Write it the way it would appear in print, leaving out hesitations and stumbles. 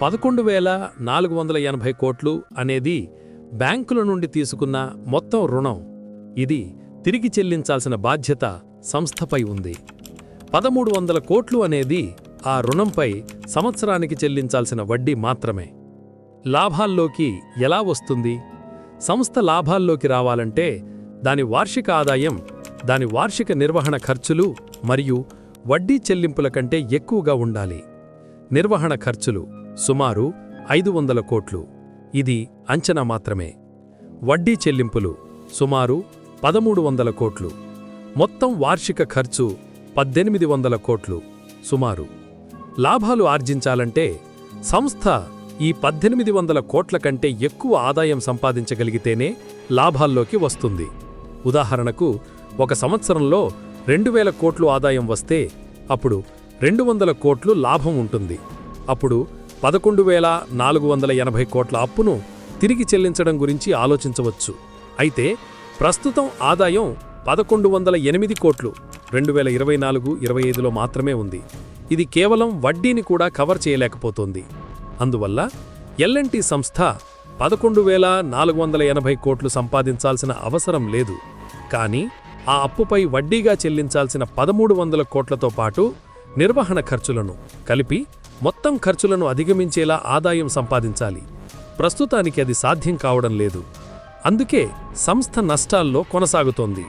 11,480 కోట్లు అనేది బ్యాంకుల నుండి తీసుకున్న మొత్తం రుణం. ఇది తిరిగి చెల్లించాల్సిన బాధ్యత సంస్థపై ఉంది. 1,300 కోట్లు అనేది ఆ రుణంపై సంవత్సరానికి చెల్లించాల్సిన వడ్డీ మాత్రమే. లాభాల్లోకి ఎలా వస్తుంది? సంస్థ లాభాల్లోకి రావాలంటే దాని వార్షిక ఆదాయం, దాని వార్షిక నిర్వహణ ఖర్చులు మరియు వడ్డీ చెల్లింపుల కంటే ఎక్కువగా ఉండాలి. నిర్వహణ ఖర్చులు సుమారు 500 కోట్లు. ఇది అంచనా మాత్రమే. వడ్డీ చెల్లింపులు సుమారు 1,300 కోట్లు. మొత్తం వార్షిక ఖర్చు 1,800 కోట్లు సుమారు. లాభాలు ఆర్జించాలంటే సంస్థ ఈ 1,800 కోట్ల కంటే ఎక్కువ ఆదాయం సంపాదించగలిగితేనే లాభాల్లోకి వస్తుంది. ఉదాహరణకు, ఒక సంవత్సరంలో 2,000 కోట్లు ఆదాయం వస్తే అప్పుడు 200 కోట్లు లాభం ఉంటుంది. అప్పుడు 11,480 కోట్ల అప్పును తిరిగి చెల్లించడం గురించి ఆలోచించవచ్చు. అయితే ప్రస్తుతం ఆదాయం 1,108 కోట్లు 2024-25లో మాత్రమే ఉంది. ఇది కేవలం వడ్డీని కూడా కవర్ చేయలేకపోతోంది. అందువల్ల ఎల్&టి సంస్థ 11,480 కోట్లు సంపాదించాల్సిన అవసరం లేదు. కానీ ఆ అప్పుపై వడ్డీగా చెల్లించాల్సిన 1,300 కోట్లతో పాటు నిర్వహణ ఖర్చులను కలిపి మొత్తం ఖర్చులను అధిగమించేలా ఆదాయం సంపాదించాలి. ప్రస్తుతానికి అది సాధ్యం కావడం లేదు. అందుకే సంస్థ నష్టాల్లో కొనసాగుతోంది.